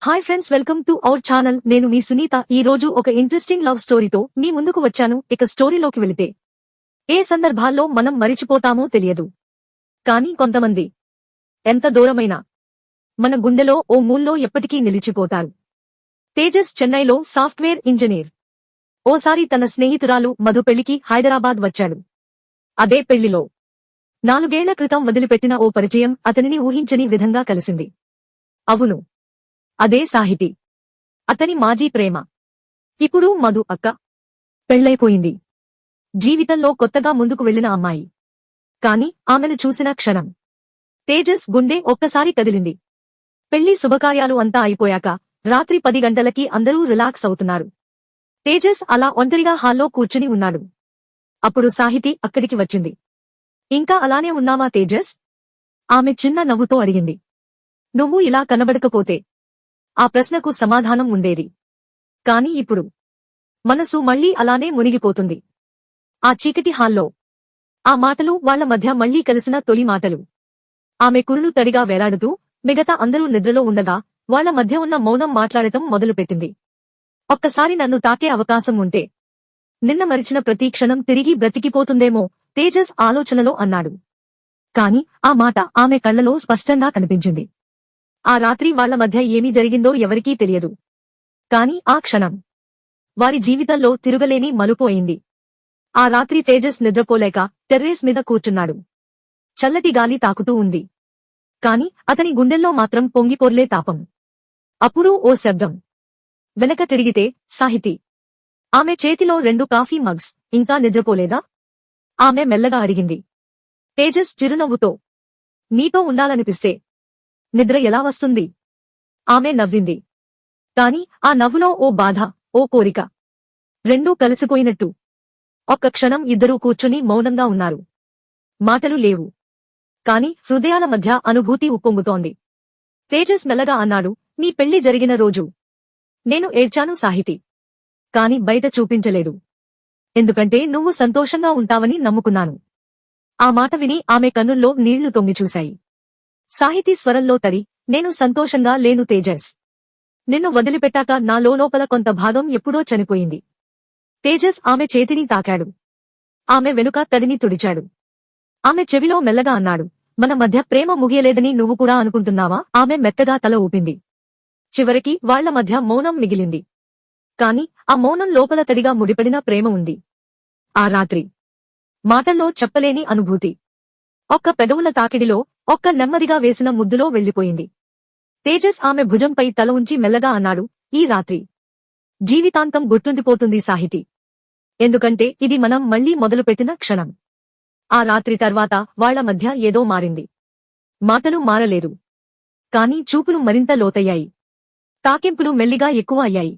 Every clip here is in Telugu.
Hi friends, welcome to our channel. నేను మీ సునీత. ఈ రోజు ఒక ఇంట్రెస్టింగ్ లవ్ స్టోరీతో మీ ముందుకు వచ్చాను. ఇక స్టోరీలోకి వెళితే, ఏ సందర్భాల్లో మనం మరిచిపోతామో తెలియదు, కానీ కొంతమంది ఎంత దూరమైనా మన గుండెలో ఓ మూల్లో ఎప్పటికీ నిలిచిపోతారు. తేజస్ చెన్నైలో సాఫ్ట్వేర్ ఇంజనీర్. ఓసారి తన స్నేహితురాలు మధు పెళ్లికి హైదరాబాద్ వచ్చాడు. అదే పెళ్లిలో 4 ఏళ్ల క్రితం వదిలిపెట్టిన ఓ పరిచయం అతనిని ఊహించని విధంగా కలిసింది. అవును, అదే సాహితి, అతని మాజీ ప్రేమ. ఇప్పుడు మధు అక్క పెళ్లైపోయింది. జీవితంలో కొత్తగా ముందుకు వెళ్లిన అమ్మాయి. కాని ఆమెను చూసిన క్షణం తేజస్ గుండె ఒక్కసారి కదిలింది. పెళ్లి శుభకార్యాలు అంతా అయిపోయాక రాత్రి 10 గంటలకి అందరూ రిలాక్స్ అవుతున్నారు. తేజస్ అలా ఒంటరిగా హాల్లో కూర్చుని ఉన్నాడు. అప్పుడు సాహితి అక్కడికి వచ్చింది. ఇంకా అలానే ఉన్నావా తేజస్? ఆమె చిన్న నవ్వుతో అడిగింది. నువ్వు ఇలా కనబడకపోతే ఆ ప్రశ్నకు సమాధానం ఉండేది. కాని ఇప్పుడు మనసు మళ్లీ అలానే మునిగిపోతుంది. ఆ చీకటి హాల్లో ఆ మాటలు వాళ్ల మధ్య మళ్లీ కలిసిన తొలి మాటలు. ఆమె కురులు తడిగా వేలాడుతూ మిగతా అందరూ నిద్రలో ఉండగా వాళ్ల మధ్య ఉన్న మౌనం మాట్లాడటం మొదలుపెట్టింది. ఒక్కసారి నన్ను తాకే అవకాశం ఉంటే నిన్న మరిచిన ప్రతి క్షణం తిరిగి బ్రతికిపోతుందేమో తేజస్ ఆలోచనలో అన్నాడు. కాని ఆ మాట ఆమె కళ్లలో స్పష్టంగా కనిపించింది. ఆ రాత్రి వాళ్ల మధ్య ఏమి జరిగిందో ఎవరికీ తెలియదు. కాని ఆ క్షణం వారి జీవితంలో తిరుగలేని మలుపు అయింది. ఆ రాత్రి తేజస్ నిద్రపోలేక టెర్రేస్ మీద కూర్చున్నాడు. చల్లటి గాలి తాకుతూ ఉంది. కాని అతని గుండెల్లో మాత్రం పొంగిపొర్లే తాపం. అప్పుడు ఓ శబ్దం. వెనక తిరిగితే సాహితి. ఆమె చేతిలో 2 కాఫీ మగ్స్. ఇంకా నిద్రపోలేదా? ఆమె మెల్లగా అడిగింది. తేజస్ చిరునవ్వుతో, నీతో ఉండాలనిపిస్తే నిద్ర ఎలా వస్తుంది? ఆమె నవ్వింది. కాని ఆ నవ్వులో ఓ బాధ, ఓ కోరిక, రెండూ కలిసిపోయినట్టు. ఒక్క క్షణం ఇద్దరూ కూర్చుని మౌనంగా ఉన్నారు. మాటలు లేవు, కాని హృదయాల మధ్య అనుభూతి ఉప్పొంగుతోంది. తేజస్ మెల్లగా అన్నాడు, నీ పెళ్లి జరిగిన రోజు నేను ఏడ్చాను సాహితి. కాని బయట చూపించలేదు. ఎందుకంటే నువ్వు సంతోషంగా ఉంటావని నమ్ముకున్నాను. ఆ మాట విని ఆమె కన్నుల్లో నీళ్లు తొంగిచూశాయి. సాహితీ స్వరంలో తడి, నేను సంతోషంగా లేను తేజస్. నిన్ను వదిలిపెట్టాక నా లోపల కొంత భాగం ఎప్పుడో చనిపోయింది. తేజస్ ఆమె చేతిని తాకాడు. ఆమె వెనుక తడిని తుడిచాడు. ఆమె చెవిలో మెల్లగా అన్నాడు, మన మధ్య ప్రేమ ముగియలేదని నువ్వు కూడా అనుకుంటున్నావా? ఆమె మెత్తగా తల ఊపింది. చివరికి వాళ్ల మధ్య మౌనం మిగిలింది. కాని ఆ మౌనం లోపల తడిగా ముడిపడిన ప్రేమ ఉంది. ఆ రాత్రి మాటల్లో చెప్పలేని అనుభూతి ఒక్క పెదవుల తాకిడిలో, ఒక్క నెమ్మదిగా వేసిన ముద్దులో వెళ్లిపోయింది. తేజస్ ఆమె భుజంపై తల ఉంచి మెల్లగా అన్నాడు, ఈ రాత్రి జీవితాంతం గుర్తుండిపోతుంది సాహితి. ఎందుకంటే ఇది మనం మళ్లీ మొదలుపెట్టిన క్షణం. ఆ రాత్రి తర్వాత వాళ్ల మధ్య ఏదో మారింది. మాటలు మారలేదు, కాని చూపులు మరింత లోతయ్యాయి. తాకింపులు మెల్లిగా ఎక్కువ అయ్యాయి.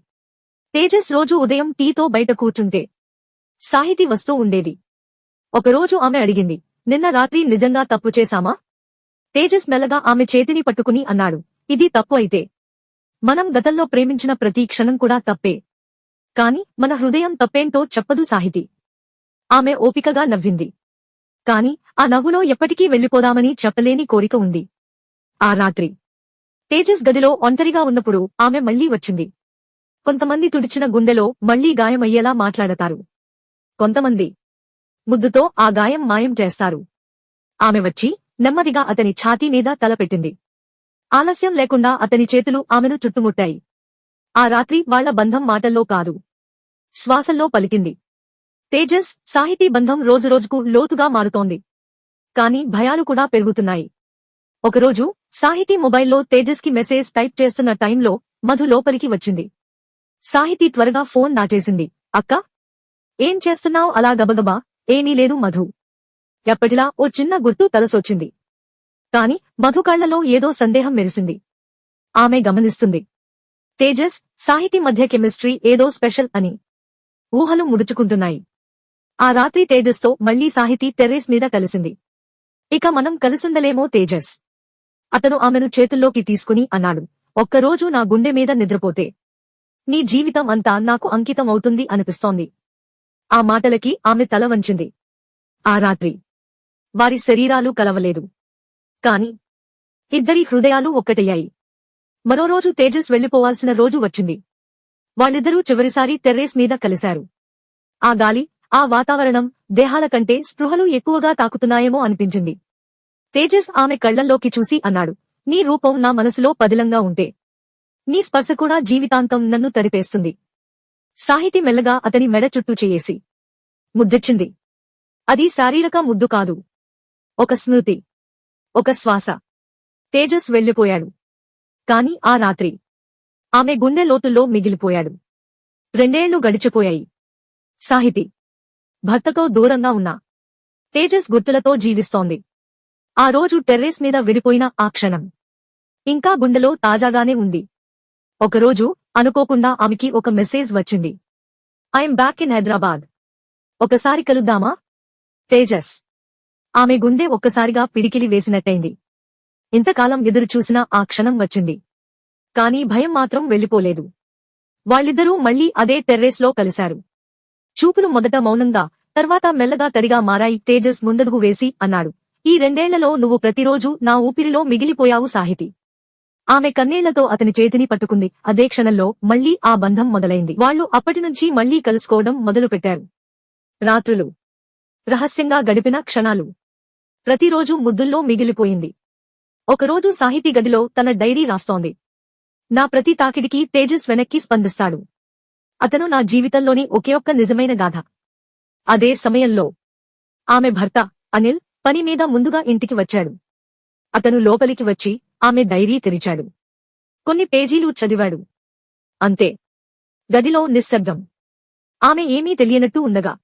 తేజస్ రోజు ఉదయం టీతో బయట కూర్చుంటే సాహితి వస్తూ ఉండేది. ఒకరోజు ఆమె అడిగింది, నిన్న రాత్రి నిజంగా తప్పు చేశామా? తేజస్ మెల్లగా ఆమె చేతిని పట్టుకుని అన్నాడు, ఇది తప్పు అయితే మనం గతంలో ప్రేమించిన ప్రతి క్షణం కూడా తప్పే. కాని మన హృదయం తప్పేంటో చెప్పదు సాహితి. ఆమె ఓపికగా నవ్వింది. కాని ఆ నవ్వులో ఎప్పటికీ వెళ్లిపోదామని చెప్పలేని కోరిక ఉంది. ఆ రాత్రి తేజస్ గదిలో ఒంటరిగా ఉన్నప్పుడు ఆమె మళ్లీ వచ్చింది. కొంతమంది తుడిచిన గుండెలో మళ్లీ గాయమయ్యేలా మాట్లాడతారు. కొంతమంది ముద్దుతో ఆ గాయం మాయం చేస్తారు. ఆమె వచ్చి నెమ్మదిగా అతని ఛాతీ మీద తలపెట్టింది. ఆలస్యం లేకుండా అతని చేతులు ఆమెను చుట్టుముట్టాయి. ఆ రాత్రి వాళ్ల బంధం మాటల్లో కాదు, శ్వాసల్లో పలికింది. తేజస్, సాహితీ బంధం రోజురోజుకు లోతుగా మారుతోంది. కాని భయాలు కూడా పెరుగుతున్నాయి. ఒకరోజు సాహితీ మొబైల్లో తేజస్కి మెసేజ్ టైప్ చేస్తున్న టైంలో మధు లోపలికి వచ్చింది. సాహితీ త్వరగా ఫోన్ దాచేసింది. అక్కా, ఏం చేస్తున్నావ్ అలా గబగబా? ఏమీ లేదు మధు. ఎప్పటిలా ఓ చిన్న గుర్తు తలసొచ్చింది. కాని మధు కళ్లలో ఏదో సందేహం మెరిసింది. ఆమె గమనిస్తుంది, తేజస్, సాహితి మధ్య కెమిస్ట్రీ ఏదో స్పెషల్ అని. ఊహలు ముడుచుకుంటున్నాయి. ఆ రాత్రి తేజస్తో మళ్లీ సాహితి టెర్రేస్ మీద కలిసింది. ఇక మనం కలిసుండలేమో తేజస్. అతను ఆమెను చేతుల్లోకి తీసుకుని అన్నాడు, ఒక్కరోజు నా గుండె మీద నిద్రపోతే నీ జీవితం అంతా నాకు అంకితం అవుతుంది అనిపిస్తోంది. ఆ మాటలకి ఆమె తల వంచింది. ఆ రాత్రి వారి శరీరాలు కలవలేదు, కాని ఇద్దరి హృదయాలు ఒక్కటయ్యాయి. మరో రోజు తేజస్ వెళ్లిపోవాల్సిన రోజు వచ్చింది. వాళ్ళిద్దరూ చివరిసారి టెర్రేస్ మీద కలిశారు. ఆ గాలి, ఆ వాతావరణం దేహాల కంటే స్పృహలు ఎక్కువగా తాకుతున్నాయేమో అనిపించింది. తేజస్ ఆమె కళ్లల్లోకి చూసి అన్నాడు, నీ రూపం నా మనసులో పదిలంగా ఉంటే నీ స్పర్శ కూడా జీవితాంతం నన్ను తడిపేస్తుంది. సాహితి మెల్లగా అతని మెడ చుట్టూ చేయేసి ముద్దిచ్చింది. అది శారీరక ముద్దు కాదు, ఒక స్మృతి, ఒక శ్వాస. తేజస్ వెళ్లిపోయాడు. కాని ఆ రాత్రి ఆమె గుండె లోతుల్లో మిగిలిపోయాడు. 2 ఏళ్లు గడిచిపోయాయి. సాహితి భర్తతో దూరంగా ఉన్నా తేజస్ గుర్తులతో జీవిస్తోంది. ఆ రోజు టెర్రేస్ మీద విడిపోయిన ఆ క్షణం ఇంకా గుండెలో తాజాగానే ఉంది. ఒకరోజు అనుకోకుండా ఆమెకి ఒక మెసేజ్ వచ్చింది. I'm back in Hyderabad. ఒకసారి కలుద్దామా? తేజస్. ఆమె గుండె ఒక్కసారిగా పిడికిలి వేసినట్టయింది. ఇంతకాలం ఎదురుచూసిన ఆ క్షణం వచ్చింది. కానీ భయం మాత్రం వెళ్ళిపోలేదు. వాళ్ళిద్దరూ మళ్లీ అదే టెర్రేస్లో కలిశారు. చూపులు మొదట మౌనంగా, తర్వాత మెల్లగా తడిగా మారాయి. తేజస్ ముందడుగు వేసి అన్నాడు, ఈ 2 ఏళ్లలో నువ్వు ప్రతిరోజూ నా ఊపిరిలో మిగిలిపోయావు సాహితి. ఆమె కన్నీళ్లతో అతని చేతిని పట్టుకుంది. అదే క్షణంలో మళ్లీ ఆ బంధం మొదలైంది. వాళ్లు అప్పటినుంచి మళ్లీ కలుసుకోవడం మొదలుపెట్టారు. రాత్రులు, రహస్యంగా గడిపిన క్షణాలు, ప్రతిరోజూ ముద్దుల్లో మిగిలిపోయింది. ఒకరోజు సాహితీ గదిలో తన డైరీ రాస్తోంది. నా ప్రతి తాకిడికి తేజస్ వెనక్కి స్పందిస్తాడు. అతను నా జీవితంలోని ఒకే ఒక్క నిజమైన గాథ. అదే సమయంలో ఆమె భర్త అనిల్ పని మీద ముందుగా ఇంటికి వచ్చాడు. అతను లోపలికి వచ్చి ఆమె డైరీ తెరిచాడు. కొన్ని పేజీలు చదివాడు. అంతే. గదిలో నిశ్శబ్దం. ఆమె ఏమీ తెలియనట్టు ఉండగా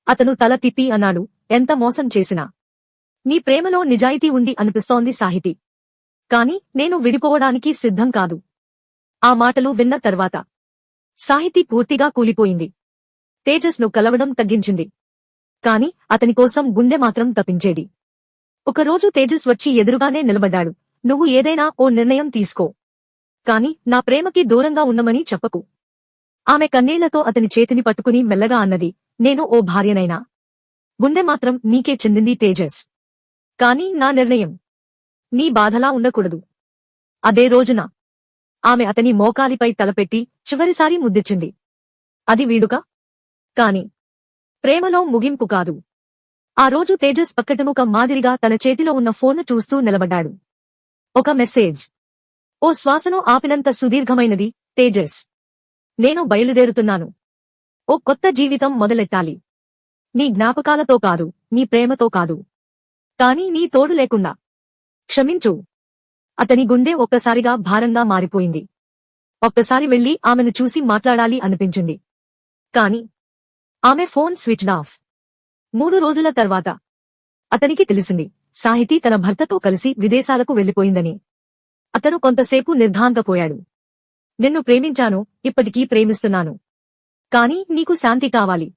అతను తల తిప్పి అన్నాడు, ఎంత మోసం చేసినా నీ ప్రేమలో నిజాయితీ ఉంది అనిపిస్తోంది సాహితి. కాని నేను విడిపోవడానికి సిద్ధం కాదు. ఆ మాటలు విన్న తర్వాత సాహితి పూర్తిగా కూలిపోయింది. తేజస్ ను కలవడం తగ్గించింది. కాని అతని కోసం గుండె మాత్రం తపించేది. ఒకరోజు తేజస్ వచ్చి ఎదురుగానే నిలబడ్డాడు. నువ్వు ఏదైనా ఓ నిర్ణయం తీసుకో, కాని నా ప్రేమకి దూరంగా ఉండమని చెప్పకు. ఆమె కన్నీళ్లతో అతని చేతిని పట్టుకుని మెల్లగా అన్నది, నేను ఓ భార్యనైనా గుండె మాత్రం నీకే చెందింది తేజస్. కాని నా నిర్ణయం నీ బాధలా ఉండకూడదు. అదే రోజున ఆమె అతని మోకాలిపై తలపెట్టి చివరిసారి ముద్దిచ్చింది. అది వీడుక కాని ప్రేమలో ముగింపు కాదు. ఆ రోజు తేజస్ పక్కటముక మాదిరిగా తన చేతిలో ఉన్న ఫోన్ను చూస్తూ నిలబడ్డాడు. ఒక మెసేజ్. ఓ శ్వాసను ఆపినంత సుదీర్ఘమైనది. తేజస్, నేను బయలుదేరుతున్నాను. ఓ కొత్త జీవితం మొదలెట్టాలి. నీ జ్ఞాపకాలతో కాదు, నీ ప్రేమతో కాదు, కాని నీ తోడు లేకుండా. క్షమించు. అతని గుండె ఒక్కసారిగా భారంగా మారిపోయింది. ఒక్కసారి వెళ్లి ఆమెను చూసి మాట్లాడాలి అనిపించింది. కాని ఆమె ఫోన్ స్విచ్డ్ ఆఫ్. 3 రోజుల తర్వాత అతనికి తెలిసింది, సాహితి తన భర్తతో కలిసి విదేశాలకు వెళ్లిపోయిందని. అతను కొంతసేపు నిర్ఘాంతపోయాడు. నిన్ను ప్రేమించాను, ఇప్పటికీ ప్రేమిస్తున్నాను. కాని నీకు శాంతి కావాలి.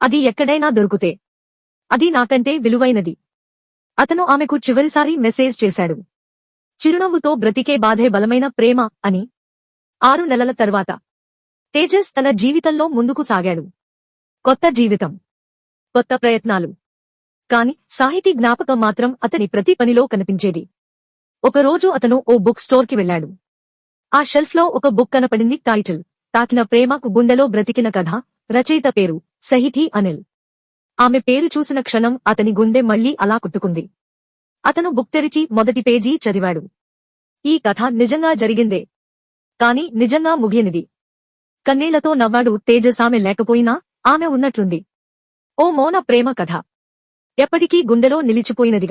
అది ఎక్కడైనా దొరుకుతే అది నాకంటే విలువైనది. అతను ఆమెకు చివరిసారి మెసేజ్ చేశాడు. చిరునవ్వుతో బ్రతికే బాధే బలమైన ప్రేమ అని. 6 నెలల తర్వాత తేజస్ తన జీవితంలో ముందుకు సాగాడు. కొత్త జీవితం, కొత్త ప్రయత్నాలు. కాని సాహితీ జ్ఞాపకం మాత్రం అతని ప్రతి పనిలో కనిపించేది. ఒకరోజు అతను ఓ బుక్ స్టోర్కి వెళ్లాడు. ఆ షెల్ఫ్లో ఒక బుక్ కనపడింది. టైటిల్, తాకిన ప్రేమకు గుండెలో బ్రతికిన కథ. రచయిత పేరు సాహితి అనిల్. ఆమె పేరు చూసిన క్షణం అతని గుండె మళ్లీ అలా కుట్టుకుంది. అతను బుక్ తెరిచి మొదటి పేజీ చదివాడు. ఈ కథ నిజంగా జరిగిందే, కాని నిజంగా ముగియనిది. కన్నీళ్లతో నవ్వాడు తేజస్. ఆమె లేకపోయినా ఆమె ఉన్నట్లుంది. ఓ మౌన ప్రేమ కథ, ఎప్పటికీ గుండెలో నిలిచిపోయినదిగా.